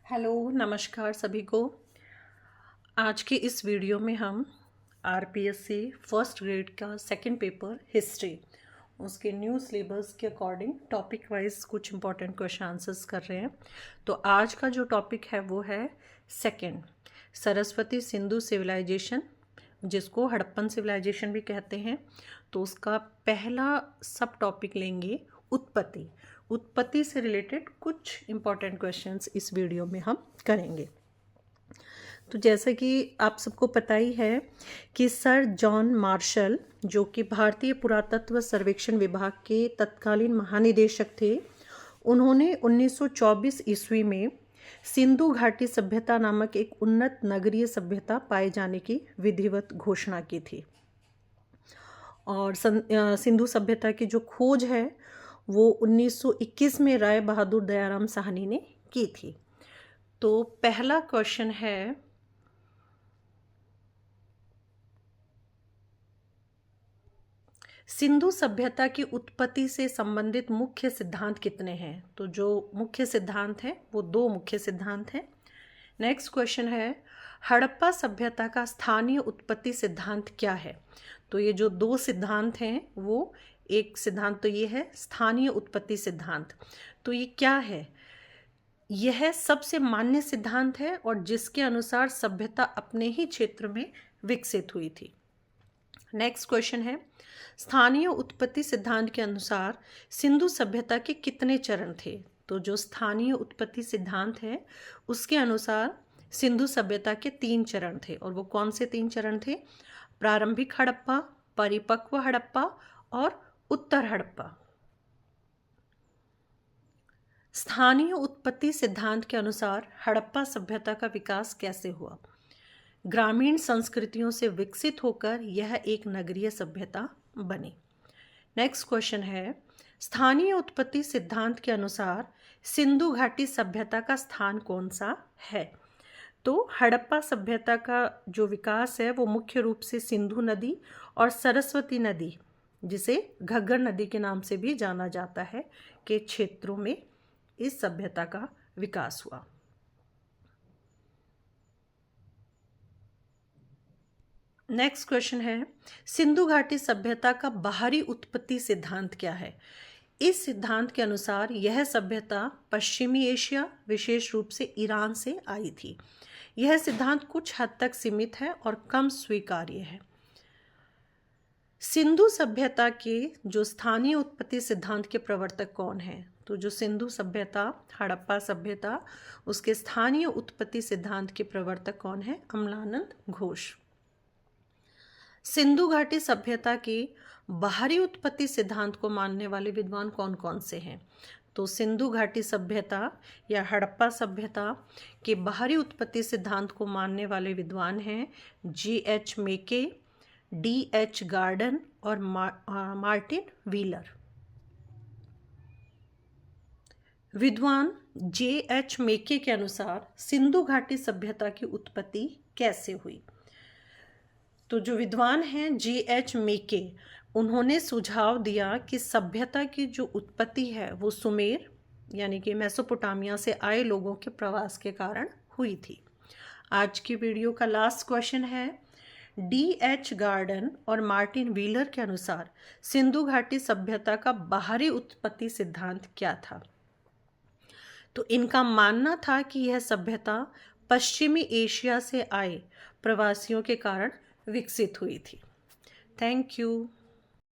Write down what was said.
Hello नमस्कार सभी को। आज के इस वीडियो में हम आरपीएससी फर्स्ट ग्रेड का सेकंड पेपर हिस्ट्री उसके न्यू सिलेबस के अकॉर्डिंग टॉपिक वाइज कुछ इंपॉर्टेंट क्वेश्चन आंसर्स कर रहे हैं। तो आज का जो टॉपिक है वो है सेकंड, सरस्वती सिंधु सिविलाइजेशन, जिसको हड़प्पन सिविलाइजेशन भी कहते हैं। तो उसका पहला सब टॉपिक लेंगे उत्पत्ति। उत्पत्ति से रिलेटेड कुछ इंपॉर्टेंट क्वेश्चंस इस वीडियो में हम करेंगे। तो जैसा कि आप सबको पता ही है कि सर जॉन मार्शल, जो कि भारतीय पुरातत्व सर्वेक्षण विभाग के तत्कालीन महानिदेशक थे, उन्होंने 1924 ईस्वी में सिंधु घाटी सभ्यता नामक एक उन्नत नगरीय सभ्यता पाए जाने की विधिवत घोषणा की थी। और सिंधु सभ्यता की जो खोज है वो 1921 में राय बहादुर दयाराम साहनी ने की थी। तो पहला क्वेश्चन है, सिंधु सभ्यता की उत्पत्ति से संबंधित मुख्य सिद्धांत कितने हैं? तो जो मुख्य सिद्धांत हैं वो दो मुख्य सिद्धांत हैं। नेक्स्ट क्वेश्चन है, हड़प्पा सभ्यता का स्थानीय उत्पत्ति सिद्धांत क्या है? तो ये जो दो सिद्धांत हैं वो, एक सिद्धांत तो ये है स्थानीय उत्पत्ति सिद्धांत। तो ये क्या है? यह सबसे मान्य सिद्धांत है और जिसके अनुसार सभ्यता अपने ही क्षेत्र में विकसित हुई थी। नेक्स्ट क्वेश्चन है, स्थानीय उत्पत्ति सिद्धांत के अनुसार सिंधु सभ्यता के कितने चरण थे? तो जो स्थानीय उत्पत्ति सिद्धांत है उसके अनुसार सिंधु सभ्यता के 3 चरण थे। और वो कौन से 3 चरण थे? प्रारंभिक हड़प्पा, परिपक्व हड़प्पा और उत्तर हड़प्पा। स्थानीय उत्पत्ति सिद्धांत के अनुसार हड़प्पा सभ्यता का विकास कैसे हुआ? ग्रामीण संस्कृतियों से विकसित होकर यह एक नगरीय सभ्यता बनी। नेक्स्ट क्वेश्चन है, स्थानीय उत्पत्ति सिद्धांत के अनुसार सिंधु घाटी सभ्यता का स्थान कौन सा है? तो हड़प्पा सभ्यता का जो विकास है वो मुख्य रूप से सिंधु नदी और सरस्वती नदी, जिसे घग्गर नदी के नाम से भी जाना जाता है, के क्षेत्रों में इस सभ्यता का विकास हुआ। नेक्स्ट क्वेश्चन है, सिंधु घाटी सभ्यता का बाहरी उत्पत्ति सिद्धांत क्या है? इस सिद्धांत के अनुसार यह सभ्यता पश्चिमी एशिया, विशेष रूप से ईरान से आई थी। यह सिद्धांत कुछ हद तक सीमित है और कम स्वीकार्य है। सिंधु सभ्यता के जो स्थानीय उत्पत्ति सिद्धांत के प्रवर्तक कौन हैं? तो जो सिंधु सभ्यता, हड़प्पा सभ्यता, उसके स्थानीय उत्पत्ति सिद्धांत के प्रवर्तक कौन है? अमलानंद घोष। सिंधु घाटी सभ्यता के बाहरी उत्पत्ति सिद्धांत को मानने वाले विद्वान कौन कौन से हैं? तो सिंधु घाटी सभ्यता या हड़प्पा सभ्यता के बाहरी उत्पत्ति सिद्धांत को मानने वाले विद्वान हैं G.H. मेके, D.H. गार्डन और मार्टिन व्हीलर। विद्वान J.H. मेके के अनुसार सिंधु घाटी सभ्यता की उत्पत्ति कैसे हुई? तो जो विद्वान हैं J.H. मेके, उन्होंने सुझाव दिया कि सभ्यता की जो उत्पत्ति है वो सुमेर यानी कि मेसोपोटामिया से आए लोगों के प्रवास के कारण हुई थी। आज की वीडियो का लास्ट क्वेश्चन है, D.H. गार्डन और मार्टिन व्हीलर के अनुसार सिंधु घाटी सभ्यता का बाहरी उत्पत्ति सिद्धांत क्या था? तो इनका मानना था कि यह सभ्यता पश्चिमी एशिया से आए प्रवासियों के कारण विकसित हुई थी। Thank you.